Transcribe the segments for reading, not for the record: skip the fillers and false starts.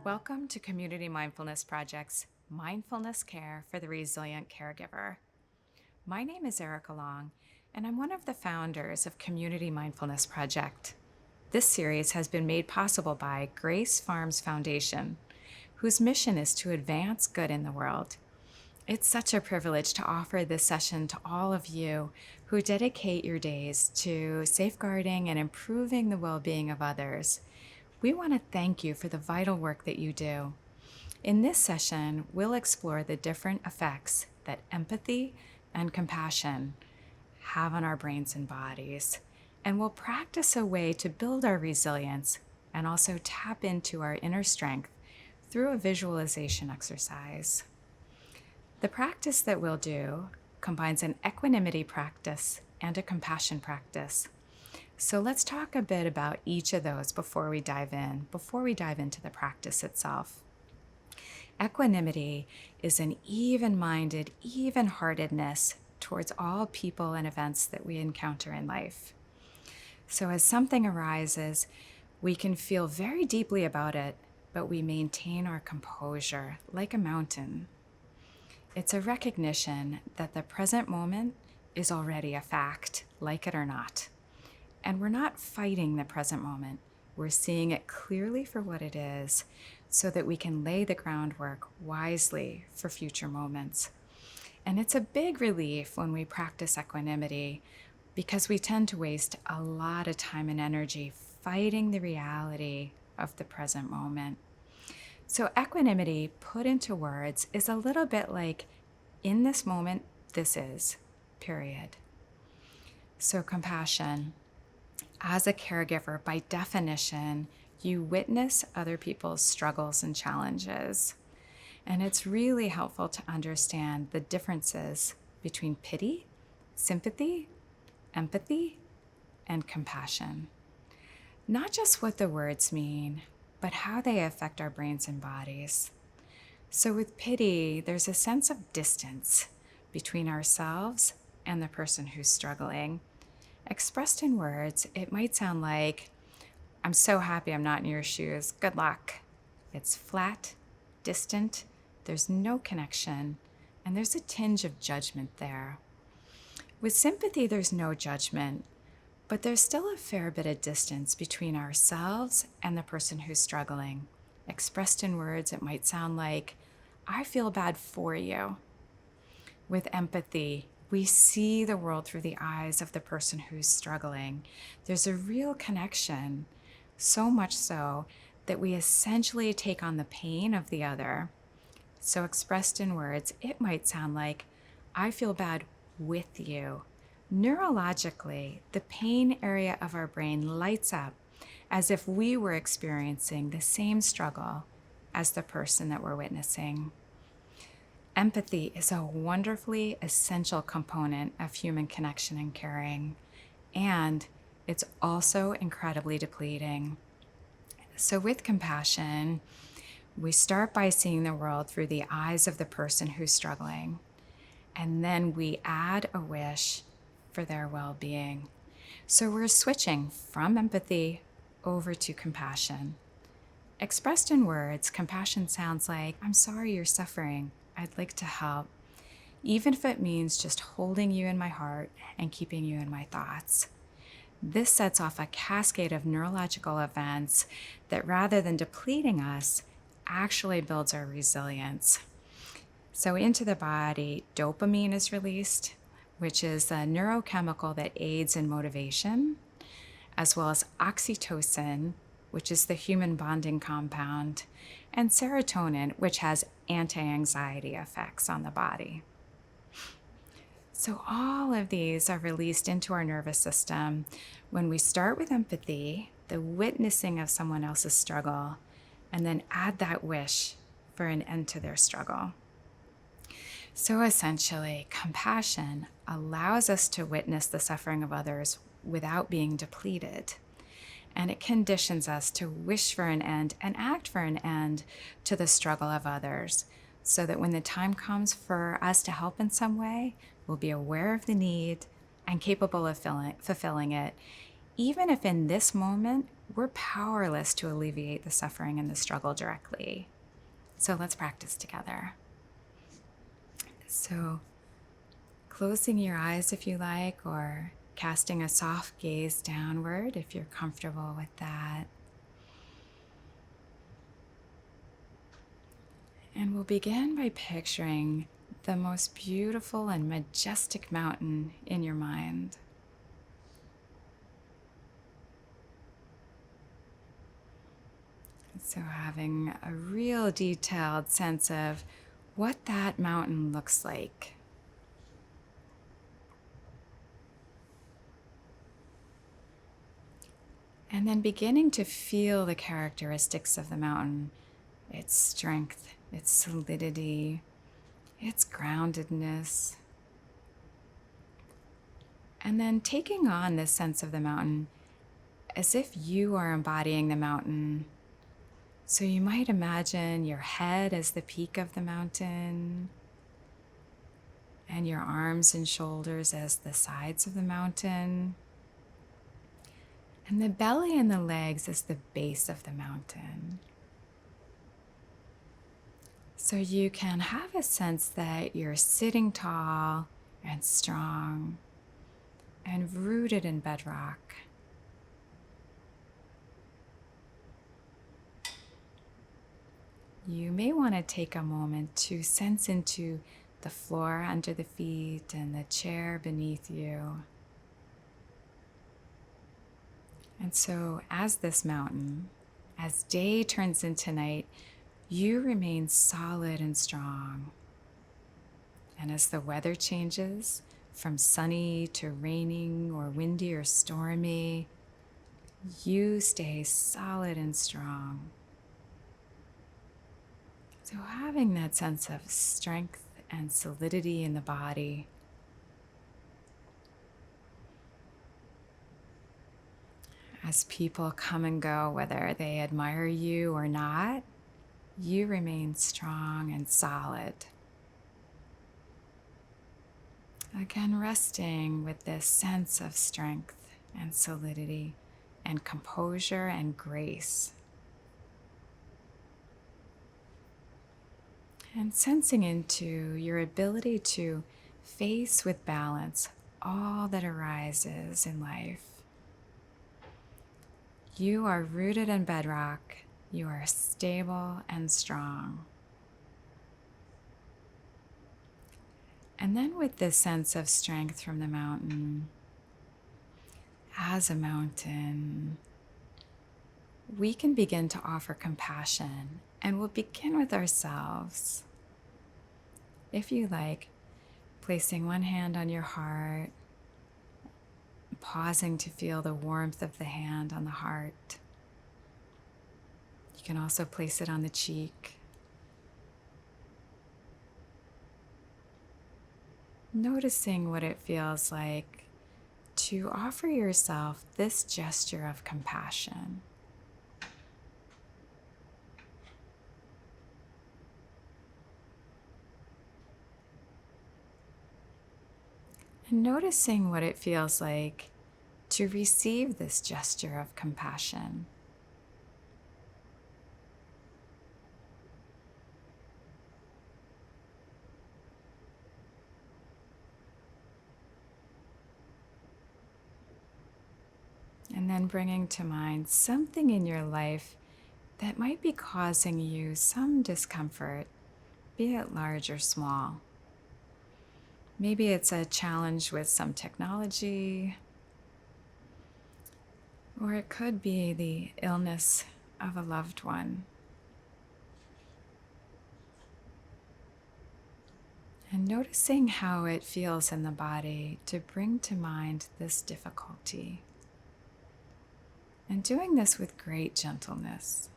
Welcome to Community Mindfulness Project's Mindfulness Care for the Resilient Caregiver. My name is Erika Long, and I'm one of the founders of Community Mindfulness Project. This series has been made possible by Grace Farms Foundation, whose mission is to advance good in the world. It's such a privilege to offer this session to all of you who dedicate your days to safeguarding and improving the well-being of others. We want to thank you for the vital work that you do. In this session, we'll explore the different effects that empathy and compassion have on our brains and bodies, and we'll practice a way to build our resilience and also tap into our inner strength through a visualization exercise. The practice that we'll do combines an equanimity practice and a compassion practice. So let's talk a bit about each of those before we dive into the practice itself. Equanimity is an even-minded, even-heartedness towards all people and events that we encounter in life. So as something arises, we can feel very deeply about it, but we maintain our composure like a mountain. It's a recognition that the present moment is already a fact, like it or not. And we're not fighting the present moment. We're seeing it clearly for what it is so that we can lay the groundwork wisely for future moments. And it's a big relief when we practice equanimity because we tend to waste a lot of time and energy fighting the reality of the present moment. So equanimity, put into words, is a little bit like, in this moment, this is, period. So compassion. As a caregiver, by definition, you witness other people's struggles and challenges. And it's really helpful to understand the differences between pity, sympathy, empathy, and compassion. Not just what the words mean, but how they affect our brains and bodies. So with pity, there's a sense of distance between ourselves and the person who's struggling. Expressed in words, it might sound like, I'm so happy I'm not in your shoes. Good luck. It's flat, distant, there's no connection, and there's a tinge of judgment there. With sympathy, there's no judgment, but there's still a fair bit of distance between ourselves and the person who's struggling. Expressed in words, it might sound like, I feel bad for you. With empathy, we see the world through the eyes of the person who's struggling. There's a real connection, so much so that we essentially take on the pain of the other. So expressed in words, it might sound like, I feel bad with you. Neurologically, the pain area of our brain lights up as if we were experiencing the same struggle as the person that we're witnessing. Empathy is a wonderfully essential component of human connection and caring, and it's also incredibly depleting. So with compassion, we start by seeing the world through the eyes of the person who's struggling, and then we add a wish for their well-being. So we're switching from empathy over to compassion. Expressed in words, compassion sounds like, I'm sorry you're suffering. I'd like to help, even if it means just holding you in my heart and keeping you in my thoughts. This sets off a cascade of neurological events that, rather than depleting us, actually builds our resilience. So into the body, dopamine is released, which is a neurochemical that aids in motivation, as well as oxytocin, which is the human bonding compound, and serotonin, which has anti-anxiety effects on the body. So all of these are released into our nervous system when we start with empathy, the witnessing of someone else's struggle, and then add that wish for an end to their struggle. So essentially, compassion allows us to witness the suffering of others without being depleted. And it conditions us to wish for an end and act for an end to the struggle of others, so that when the time comes for us to help in some way, we'll be aware of the need and capable of fulfilling it, even if in this moment we're powerless to alleviate the suffering and the struggle directly. So let's practice together. So closing your eyes if you like, or casting a soft gaze downward if you're comfortable with that. And we'll begin by picturing the most beautiful and majestic mountain in your mind. So having a real detailed sense of what that mountain looks like. And then beginning to feel the characteristics of the mountain, its strength, its solidity, its groundedness. And then taking on this sense of the mountain as if you are embodying the mountain. So you might imagine your head as the peak of the mountain, and your arms and shoulders as the sides of the mountain, and the belly and the legs as the base of the mountain. So you can have a sense that you're sitting tall and strong and rooted in bedrock. You may want to take a moment to sense into the floor under the feet and the chair beneath you. And so as this mountain, as day turns into night, you remain solid and strong. And as the weather changes from sunny to raining or windy or stormy, you stay solid and strong. So having that sense of strength and solidity in the body. As people come and go, whether they admire you or not, you remain strong and solid. Again, resting with this sense of strength and solidity and composure and grace. And sensing into your ability to face with balance all that arises in life. You are rooted in bedrock. You are stable and strong. And then with this sense of strength from the mountain, as a mountain, we can begin to offer compassion, and we'll begin with ourselves. If you like, placing one hand on your heart, pausing to feel the warmth of the hand on the heart. You can also place it on the cheek. Noticing what it feels like to offer yourself this gesture of compassion. And noticing what it feels like to receive this gesture of compassion. And then bringing to mind something in your life that might be causing you some discomfort, be it large or small. Maybe it's a challenge with some technology, or it could be the illness of a loved one. And noticing how it feels in the body to bring to mind this difficulty. And doing this with great gentleness.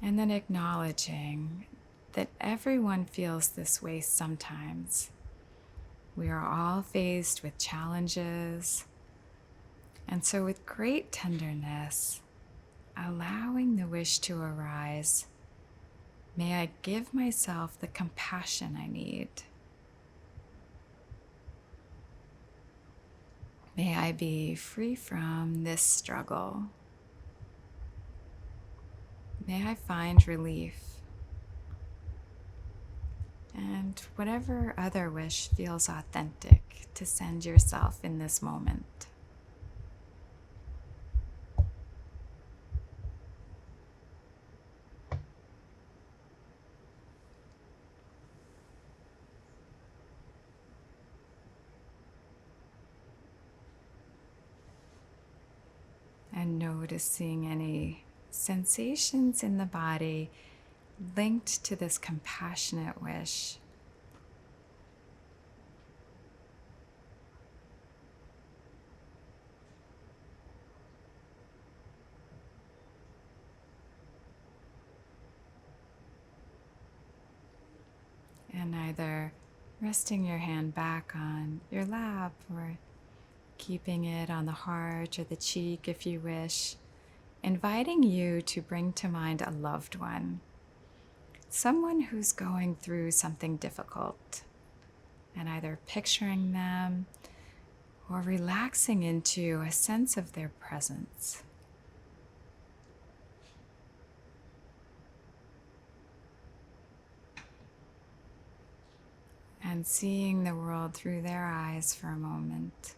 And then acknowledging that everyone feels this way sometimes. We are all faced with challenges. And so with great tenderness, allowing the wish to arise, may I give myself the compassion I need. May I be free from this struggle. May I find relief. And whatever other wish feels authentic to send yourself in this moment. And noticing any sensations in the body linked to this compassionate wish. And either resting your hand back on your lap or keeping it on the heart or the cheek if you wish, inviting you to bring to mind a loved one, someone who's going through something difficult, and either picturing them or relaxing into a sense of their presence. And seeing the world through their eyes for a moment.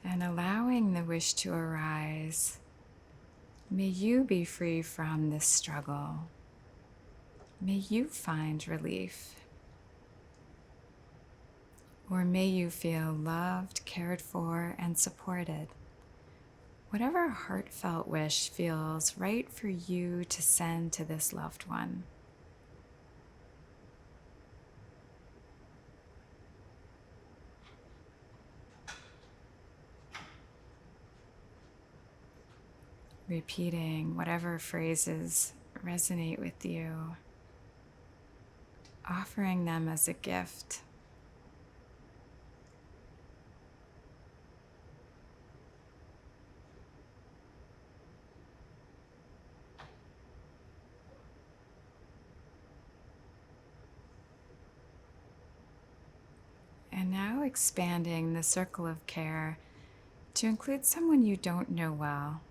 And allowing the wish to arise. May you be free from this struggle. May you find relief. Or may you feel loved, cared for, and supported. Whatever heartfelt wish feels right for you to send to this loved one. Repeating whatever phrases resonate with you, offering them as a gift. And now expanding the circle of care to include someone you don't know well,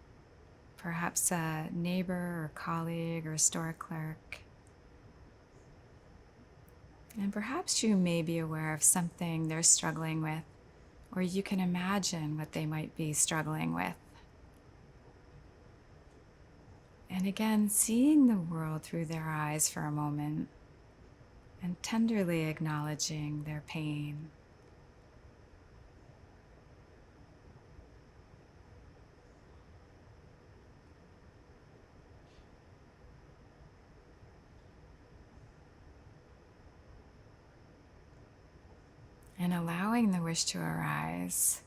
perhaps a neighbor or colleague or store clerk. And perhaps you may be aware of something they're struggling with, or you can imagine what they might be struggling with. And again, seeing the world through their eyes for a moment and tenderly acknowledging their pain. And allowing the wish to arise.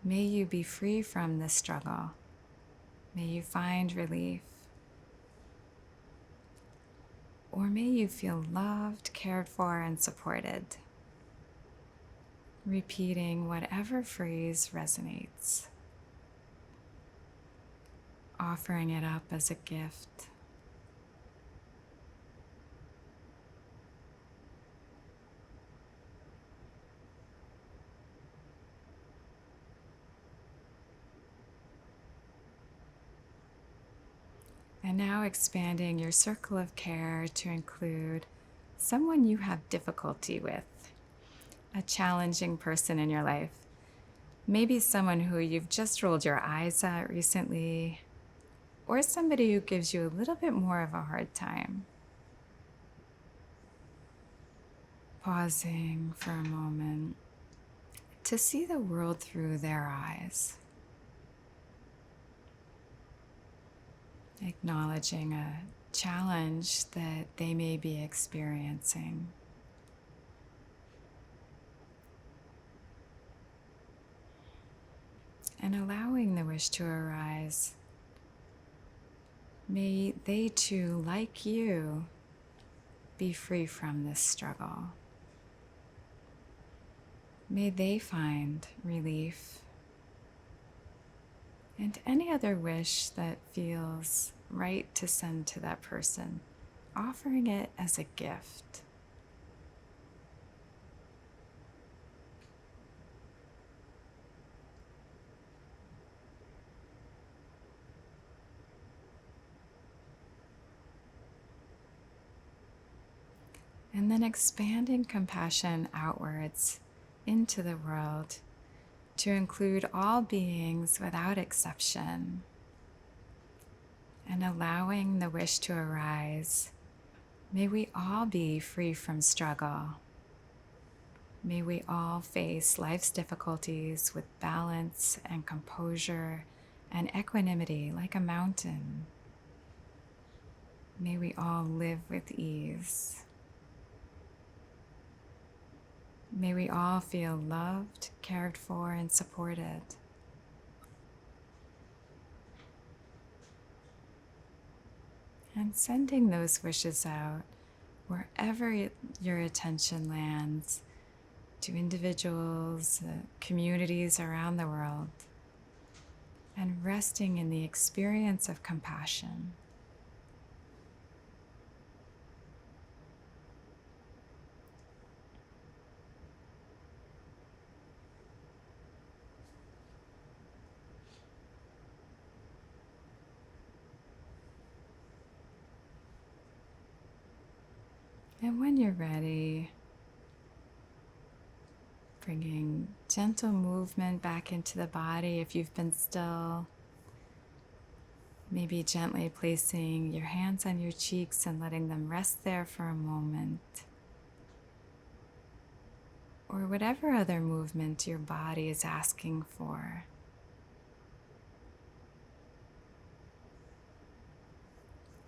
May you be free from this struggle. May you find relief. Or may you feel loved, cared for, and supported. Repeating whatever phrase resonates. Offering it up as a gift. And now expanding your circle of care to include someone you have difficulty with, a challenging person in your life, maybe someone who you've just rolled your eyes at recently, or somebody who gives you a little bit more of a hard time. Pausing for a moment to see the world through their eyes. Acknowledging a challenge that they may be experiencing. And allowing the wish to arise. May they too, like you, be free from this struggle. May they find relief. And any other wish that feels right to send to that person, offering it as a gift. And then expanding compassion outwards into the world to include all beings without exception, and allowing the wish to arise. May we all be free from struggle. May we all face life's difficulties with balance and composure and equanimity like a mountain. May we all live with ease. May we all feel loved, cared for, and supported. And sending those wishes out wherever your attention lands, to individuals, communities around the world, and resting in the experience of compassion. And when you're ready, bringing gentle movement back into the body if you've been still. Maybe gently placing your hands on your cheeks and letting them rest there for a moment. Or whatever other movement your body is asking for.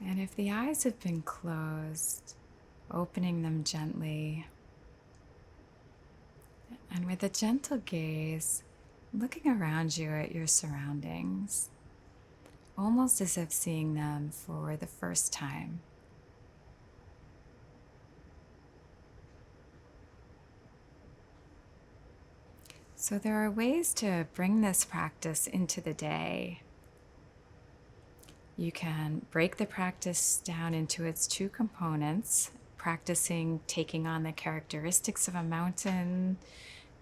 And if the eyes have been closed, opening them gently. And with a gentle gaze, looking around you at your surroundings, almost as if seeing them for the first time. So there are ways to bring this practice into the day. You can break the practice down into its two components, practicing taking on the characteristics of a mountain,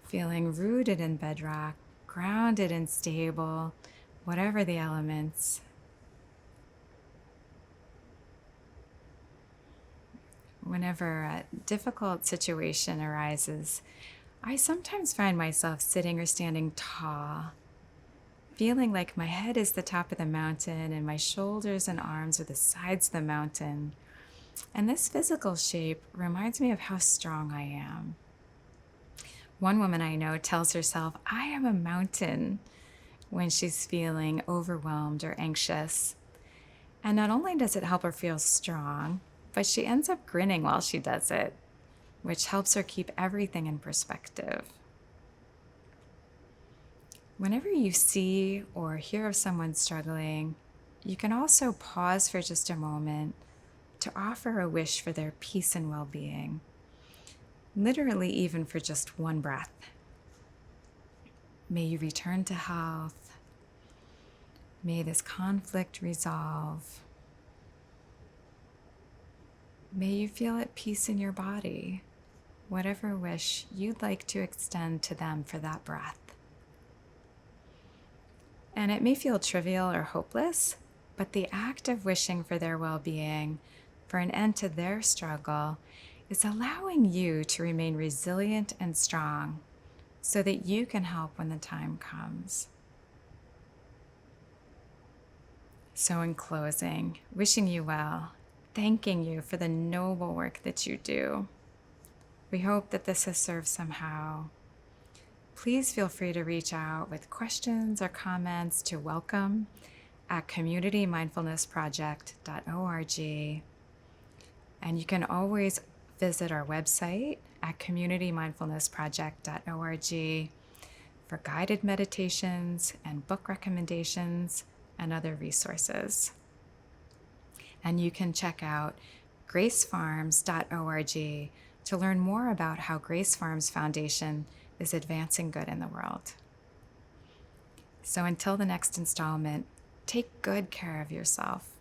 feeling rooted in bedrock, grounded and stable, whatever the elements. Whenever a difficult situation arises, I sometimes find myself sitting or standing tall, feeling like my head is the top of the mountain and my shoulders and arms are the sides of the mountain. And this physical shape reminds me of how strong I am. One woman I know tells herself, "I am a mountain," when she's feeling overwhelmed or anxious. And not only does it help her feel strong, but she ends up grinning while she does it, which helps her keep everything in perspective. Whenever you see or hear of someone struggling, you can also pause for just a moment to offer a wish for their peace and well-being, literally even for just one breath. May you return to health. May this conflict resolve. May you feel at peace in your body, whatever wish you'd like to extend to them for that breath. And it may feel trivial or hopeless, but the act of wishing for their well-being, for an end to their struggle, is allowing you to remain resilient and strong so that you can help when the time comes. So in closing, wishing you well, thanking you for the noble work that you do. We hope that this has served somehow. Please feel free to reach out with questions or comments to welcome@communitymindfulnessproject.org. And you can always visit our website at communitymindfulnessproject.org for guided meditations and book recommendations and other resources. And you can check out gracefarms.org to learn more about how Grace Farms Foundation is advancing good in the world. So until the next installment, take good care of yourself.